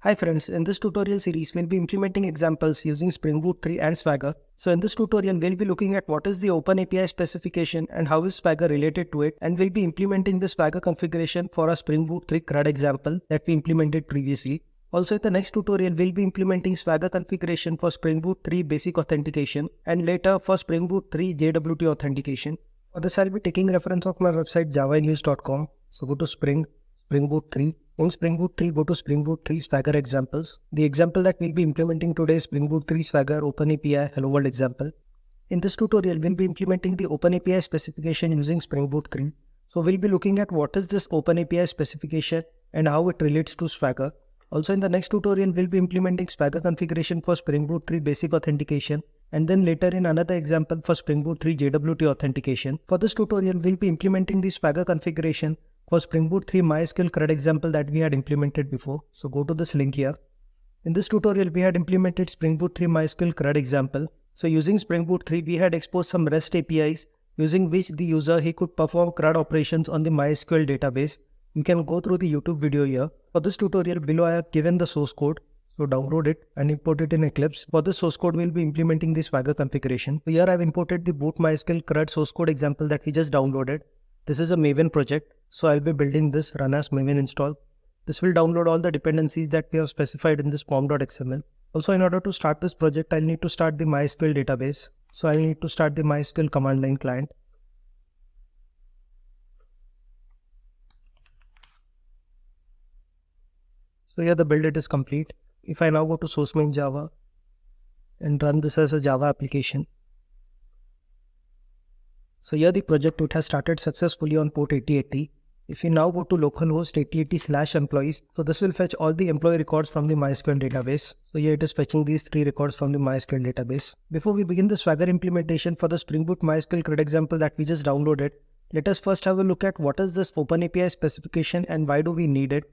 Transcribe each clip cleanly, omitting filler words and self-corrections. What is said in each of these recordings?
Hi friends, in this tutorial series, we'll be implementing examples using Spring Boot 3 and Swagger. So in this tutorial, we'll be looking at what is the OpenAPI specification and how is Swagger related to it, and we'll be implementing the Swagger configuration for a Spring Boot 3 CRUD example that we implemented previously. Also in the next tutorial, we'll be implementing Swagger configuration for Spring Boot 3 basic authentication and later for Spring Boot 3 JWT authentication. For this, I'll be taking reference of my website javanews.com. So go to Spring Boot 3. In Spring Boot 3, go to Spring Boot 3 Swagger examples. The example that we'll be implementing today is Spring Boot 3 Swagger OpenAPI Hello World example. In this tutorial, we'll be implementing the OpenAPI specification using Spring Boot 3. So we'll be looking at what is this OpenAPI specification and how it relates to Swagger. Also in the next tutorial, we'll be implementing Swagger configuration for Spring Boot 3 basic authentication, and then later in another example for Spring Boot 3 JWT authentication. For this tutorial, we'll be implementing the Swagger configuration for Spring Boot 3 MySQL CRUD example that we had implemented before. So go to this link here. In this tutorial, we had implemented Spring Boot 3 MySQL CRUD example. So using Spring Boot 3, we had exposed some REST APIs using which the user he could perform CRUD operations on the MySQL database. You can go through the YouTube video here. For this tutorial, below I have given the source code. So download it and import it in Eclipse. For this source code, we'll be implementing the Swagger configuration. So here I've imported the boot MySQL CRUD source code example that we just downloaded. This is a Maven project. So I'll be building this run as Maven install. This will download all the dependencies that we have specified in this form.xml. Also, in order to start this project, I'll need to start the MySQL database. So I'll need to start the MySQL command line client. So here the build it is complete. If I now go to source main Java and run this as a Java application. So here the project, it has started successfully on port 8080. If you now go to localhost 8080/employees, so this will fetch all the employee records from the MySQL database. So here it is fetching these 3 records from the MySQL database. Before we begin the Swagger implementation for the Spring Boot MySQL CRUD example that we just downloaded, let us first have a look at what is this OpenAPI specification and why do we need it.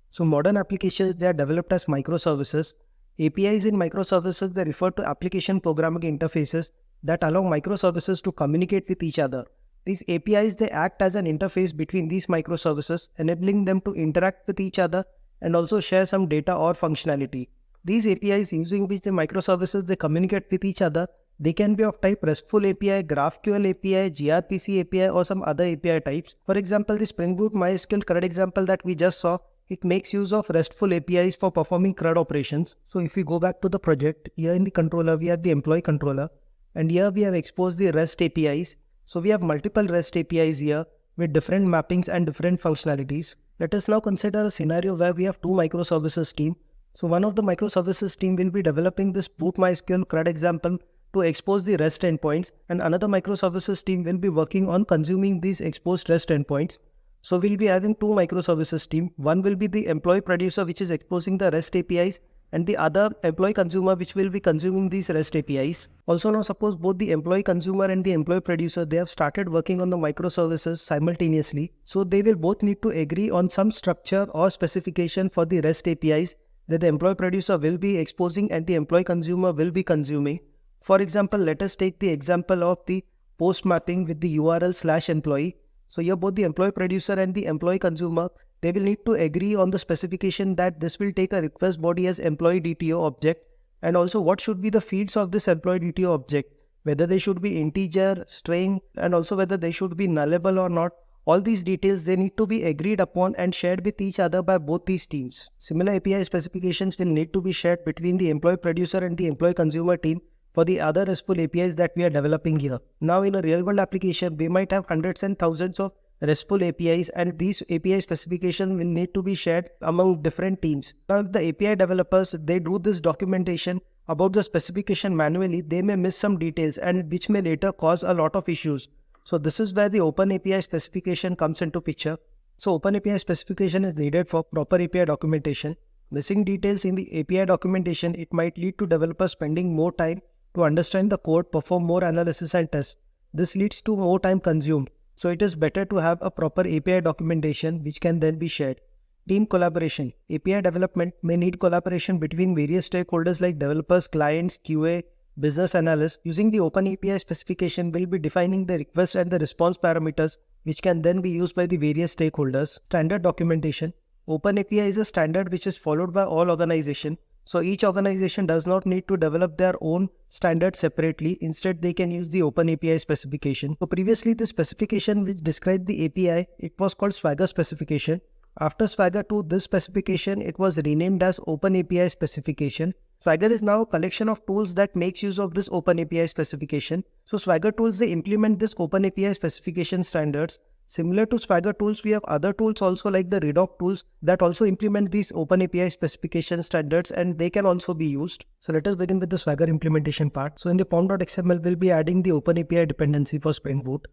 So modern applications, they are developed as microservices. APIs in microservices, they refer to application programming interfaces that allow microservices to communicate with each other. These APIs, they act as an interface between these microservices, enabling them to interact with each other and also share some data or functionality. These APIs, using which the microservices, they communicate with each other, they can be of type RESTful API, GraphQL API, gRPC API or some other API types. For example, the Spring Boot MySQL CRUD example that we just saw, it makes use of RESTful APIs for performing CRUD operations. So if we go back to the project, here in the controller, we have the employee controller, and here we have exposed the REST APIs. So we have multiple REST APIs here with different mappings and different functionalities. Let us now consider a scenario where we have 2 microservices team. So one of the microservices team will be developing this boot MySQL CRUD example to expose the REST endpoints, and another microservices team will be working on consuming these exposed REST endpoints. So we'll be having 2 microservices team. One will be the employee producer, which is exposing the REST APIs, and the other employee consumer, which will be consuming these REST APIs. Also now suppose both the employee consumer and the employee producer, they have started working on the microservices simultaneously. So they will both need to agree on some structure or specification for the REST APIs that the employee producer will be exposing and the employee consumer will be consuming. For example, let us take the example of the post mapping with the URL/employee. So here both the employee producer and the employee consumer, they will need to agree on the specification that this will take a request body as employee DTO object, and also what should be the fields of this employee DTO object, whether they should be integer, string, and also whether they should be nullable or not. All these details, they need to be agreed upon and shared with each other by both these teams. Similar API specifications will need to be shared between the employee producer and the employee consumer team for the other RESTful APIs that we are developing here. Now in a real world application, we might have hundreds and thousands of RESTful APIs, and these API specifications will need to be shared among different teams. Now if the API developers, they do this documentation about the specification manually, they may miss some details and which may later cause a lot of issues. So this is where the OpenAPI specification comes into picture. So OpenAPI specification is needed for proper API documentation. Missing details in the API documentation, it might lead to developers spending more time to understand the code, perform more analysis and tests. This leads to more time consumed. So it is better to have a proper API documentation which can then be shared. Team collaboration. API development may need collaboration between various stakeholders like developers, clients, QA, business analysts. Using the OpenAPI specification, will be defining the request and the response parameters which can then be used by the various stakeholders. Standard documentation. OpenAPI is a standard which is followed by all organizations. So each organization does not need to develop their own standard separately. Instead, they can use the OpenAPI specification. So previously, the specification which described the API, it was called Swagger specification. After Swagger 2, this specification, it was renamed as OpenAPI specification. Swagger is now a collection of tools that makes use of this OpenAPI specification. So Swagger tools, they implement this OpenAPI specification standards. Similar to Swagger tools, we have other tools also like the Redoc tools that also implement these OpenAPI specification standards, and they can also be used. So let us begin with the Swagger implementation part. So in the pom.xml, we'll be adding the OpenAPI dependency for Spring Boot.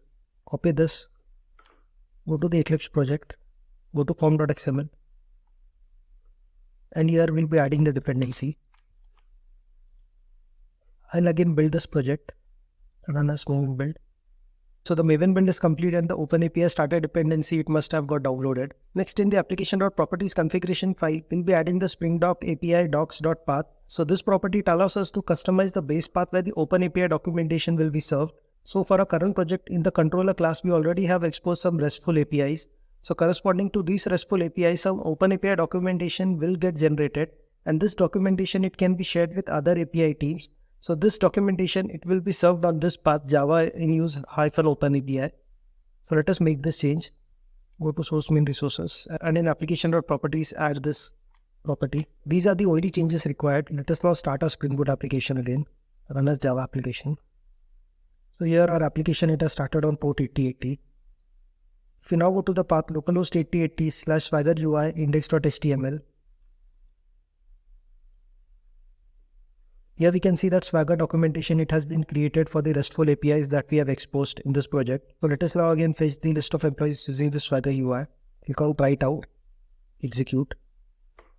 Copy this, go to the Eclipse project, go to pom.xml, and here we'll be adding the dependency. I'll again build this project, run as Maven build. So the Maven build is complete and the OpenAPI starter dependency, it must have got downloaded. Next, in the application.properties configuration file, we'll be adding the Spring Doc API docs.path. So this property allows us to customize the base path where the OpenAPI documentation will be served. So for our current project, in the controller class, we already have exposed some RESTful APIs. So corresponding to these RESTful APIs, some OpenAPI documentation will get generated, and this documentation, it can be shared with other API teams. So this documentation, it will be served on this path Java in use -OpenAPI. So let us make this change. Go to source main resources and in application.properties add this property. These are the only changes required. Let us now start our Spring Boot application again. Run as Java application. So here our application, it has started on port 8080. If you now go to the path localhost 8080/swagger UI index.html. Here we can see that Swagger documentation, it has been created for the RESTful APIs that we have exposed in this project. So let us now again fetch the list of employees using the Swagger UI. Click on write out, execute.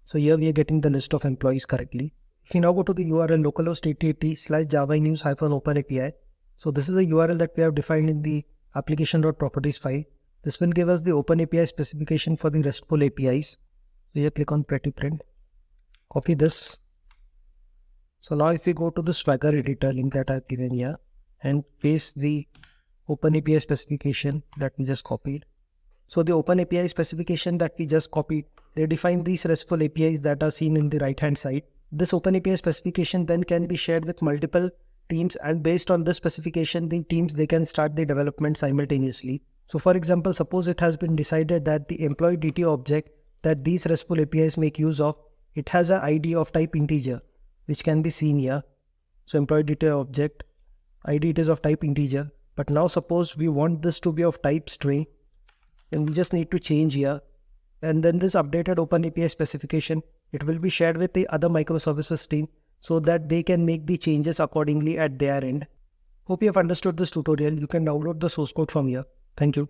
So here we are getting the list of employees correctly. If you now go to the URL localhost 8080/java in use-OpenAPI. So this is the URL that we have defined in the application.properties file. This will give us the OpenAPI specification for the RESTful APIs. So here click on pretty print, copy this. So now if we go to the Swagger editor link that I've given here and paste the OpenAPI specification that we just copied. So the OpenAPI specification that we just copied, they define these RESTful APIs that are seen in the right hand side. This OpenAPI specification then can be shared with multiple teams, and based on this specification, the teams, they can start the development simultaneously. So for example, suppose it has been decided that the employee DTO object that these RESTful APIs make use of, it has an ID of type integer, which can be seen here. So employee data object, ID it is of type integer. But now suppose we want this to be of type string, and we just need to change here. And then this updated OpenAPI specification, it will be shared with the other microservices team so that they can make the changes accordingly at their end. Hope you have understood this tutorial. You can download the source code from here. Thank you.